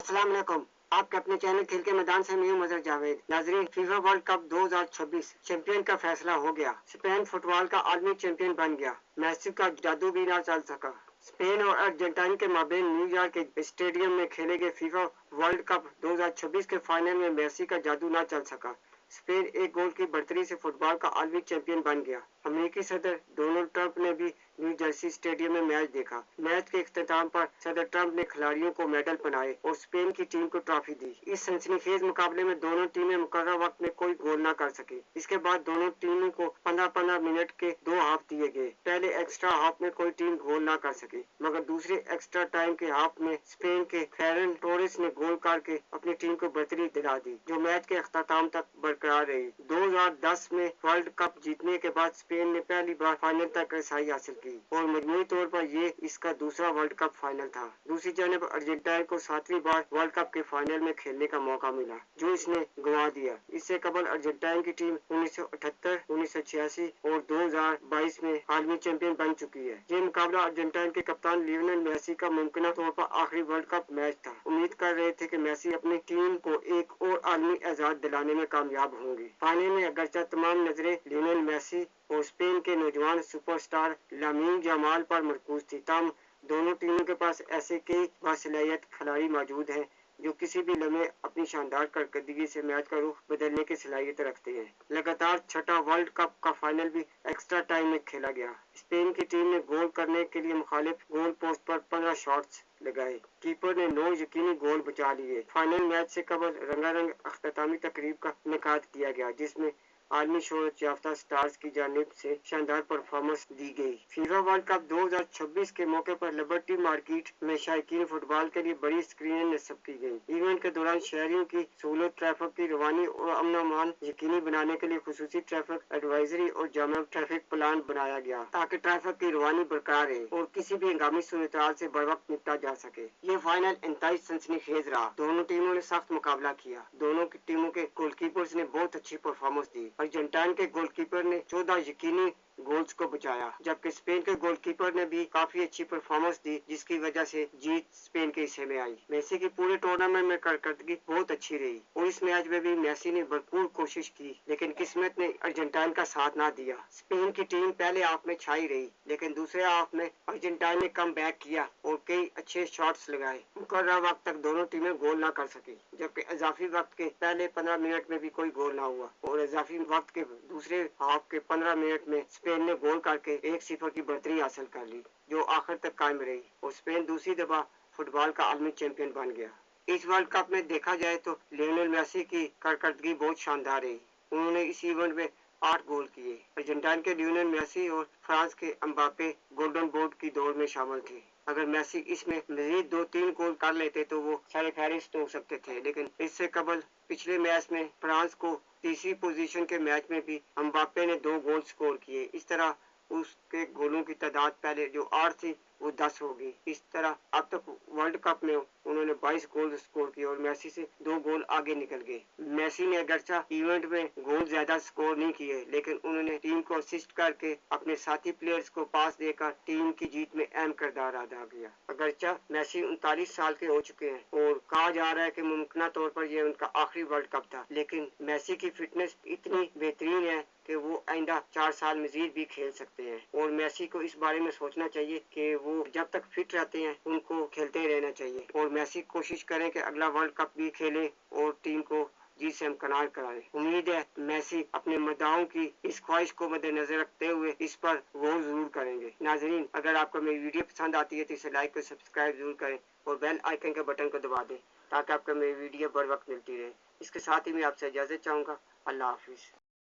अस्सलाम वालेकुम। आपके अपने चैनल खेल के मैदान से मैं हूं मजहर जावेद। नाजरीन, फीफा वर्ल्ड कप 2026 चैंपियन का फैसला हो गया। स्पेन फुटबॉल का आलमी चैंपियन बन गया। मैसी का जादू भी ना चल सका। स्पेन और अर्जेंटीना के माबेन न्यूयॉर्क के स्टेडियम में खेले गए फीफा वर्ल्ड कप 2026 के फाइनल में मैसी का जादू ना चल सका। स्पेन एक गोल की बढ़तरी से फुटबॉल का आलमी चैंपियन बन गया। अमेरिकी सदर डोनाल्ड ट्रंप ने भी न्यू जर्सी स्टेडियम में मैच देखा। मैच के इख्तिताम पर सदर ट्रंप ने खिलाड़ियों को मेडल पहनाए और स्पेन की टीम को ट्रॉफी दी। इस सनसनीखेज मुकाबले में दोनों टीमें मुकर्रर वक्त में कोई गोल न कर सकी। इसके बाद दोनों टीमों को 15-15 मिनट के 2 हाफ दिए गए। पहले एक्स्ट्रा हाफ में कोई टीम गोल न कर सकी, मगर दूसरे एक्स्ट्रा टाइम के हाफ में स्पेन के फेरन टोरेस ने गोल करके अपनी टीम को बढ़तरी दिला दी, जो मैच के इख्तिताम तक बरकरार रही। 2010 में वर्ल्ड कप जीतने के बाद स्पेन ने पहली बार फाइनल तक रसाई हासिल की और मजमूई तौर पर ये इसका दूसरा वर्ल्ड कप फाइनल था। दूसरी जानब अर्जेंटीना को 7वीं बार वर्ल्ड कप के फाइनल में खेलने का मौका मिला, जो इसने गंवा दिया। इससे कबल अर्जेंटीना की टीम 1978, 1986 और 2022 में आलमी चैंपियन बन चुकी है। ये मुकाबला अर्जेंटीना के कप्तान लियोनेल मेसी का मुमकिन तौर पर आखिरी वर्ल्ड कप मैच था। उम्मीद कर रहे थे कि मेसी अपनी टीम को एक और आलमी एजाज दिलाने में कामयाब होंगे। फाइनल में अगरचे तमाम नजरें लियोनेल मेसी और स्पेन के नौजवान सुपरस्टार लामीन जमाल पर मरकूज थी, ताहम दोनों टीमों के पास ऐसे कई बासलाहियत खिलाड़ी मौजूद हैं जो किसी भी लम्हे अपनी शानदार कारकर्दगी से मैच का रुख बदलने की सलाहियत रखते हैं। लगातार छठा वर्ल्ड कप का फाइनल भी एक्स्ट्रा टाइम में खेला गया। स्पेन की टीम ने गोल करने के लिए मुखालिफ गोल पोस्ट पर 15 शॉट्स लगाए। कीपर ने 9 यकीनी गोल बचा लिए। फाइनल मैच से कबल रंगारंग अख्तामी तकरीब का इनेकाद किया गया, जिसमें आलमी शोहरत याफ्ता स्टार्स की जानिब से शानदार परफॉर्मेंस दी गई। फीफा वर्ल्ड कप 2026 के मौके पर लिबर्टी मार्केट में शायकीन फुटबॉल के लिए बड़ी स्क्रीनें नस्ब की गई। इवेंट के दौरान शहरियों की सहूलत, ट्रैफिक की रवानी और अमन अमान यकीनी बनाने के लिए खुसूसी ट्रैफिक एडवाइजरी और जामा ट्रैफिक प्लान बनाया गया, ताकि ट्रैफिक की रवानी बरकरार रहे और किसी भी हंगामी सूरत से बर वक्त निपटा जा सके। ये फाइनल इंतहाई सनसनीखेज रहा। दोनों टीमों ने सख्त मुकाबला किया। दोनों की टीमों के गोलकीपर्स ने बहुत अच्छी परफॉर्मेंस दी। अर्जेंटीना के गोलकीपर ने 14 यकीनी गोल्स को बचाया, जबकि स्पेन के गोलकीपर ने भी काफी अच्छी परफॉर्मेंस दी, जिसकी वजह से जीत स्पेन के हिस्से में आई। मेसी की पूरे टूर्नामेंट में कारकर्दगी बहुत अच्छी रही और इस मैच में भी मेसी ने भरपूर कोशिश की, लेकिन किस्मत ने अर्जेंटीना का साथ ना दिया। स्पेन की टीम पहले हाफ में छाई रही, लेकिन दूसरे हाफ में अर्जेंटीना ने कम बैक किया और कई अच्छे शॉट्स लगाए। मुकर्रर वक्त तक दोनों टीमें गोल ना कर सकी, जबकि इजाफी वक्त के पहले 15 मिनट में भी कोई गोल ना हुआ और इजाफी वक्त के दूसरे हाफ के 15 मिनट में स्पेन ने गोल करके 1-0 की बढ़तरी हासिल कर ली, जो आखिर तक कायम रही और स्पेन दूसरी दफा फुटबॉल का आलमी चैंपियन बन गया। इस वर्ल्ड कप में देखा जाए तो लियोनेल मेसी की कारकर्दगी बहुत शानदार रही। उन्होंने इस इवेंट में 8 गोल किए। अर्जेंटीना के लियोनेल मेसी और फ्रांस के एम्बापे गोल्डन बोट की दौड़ में शामिल थे। अगर मेसी इसमें मजीद 2-3 गोल कर लेते तो वो सरफहरिस्त हो सकते थे, लेकिन इससे कबल पिछले मैच में फ्रांस को तीसरी पोजीशन के मैच में भी एम्बापे ने 2 गोल स्कोर किए। इस तरह उसके गोलों की तादाद पहले जो 8 थी वो 10 होगी। इस तरह अब तक वर्ल्ड कप में उन्होंने 22 गोल स्कोर किए और मेसी से 2 गोल आगे निकल गए। मेसी ने अगरचा इवेंट में गोल ज्यादा स्कोर नहीं किए, लेकिन उन्होंने टीम को असिस्ट करके अपने साथी प्लेयर्स को पास देकर टीम की जीत में अहम किरदार अदा किया। अगरचा मेसी 39 साल के हो चुके हैं और कहा जा रहा है कि मुमकिन तौर पर यह उनका आखिरी वर्ल्ड कप था, लेकिन मेसी की फिटनेस इतनी बेहतरीन है कि वो आइंदा 4 साल मजीद भी खेल सकते हैं और मेसी को इस बारे में सोचना चाहिए कि वो जब तक फिट रहते हैं उनको खेलते रहना चाहिए और मेसी कोशिश करें कि अगला वर्ल्ड कप भी खेले और टीम को जीत से हमकनार कराए। उम्मीद है मेसी अपने मदाहों की इस ख्वाहिश को मद्देनजर रखते हुए इस पर गौर जरूर करेंगे। नाजरीन, अगर आपको मेरी वीडियो पसंद आती है तो इसे लाइक और सब्सक्राइब जरूर करें और बेल आइकन के बटन को दबा दें, ताकि आपको मेरी वीडियो बर वक्त मिलती रहे। इसके साथ ही मैं आपसे इजाजत चाहूँगा। अल्लाह हाफिज।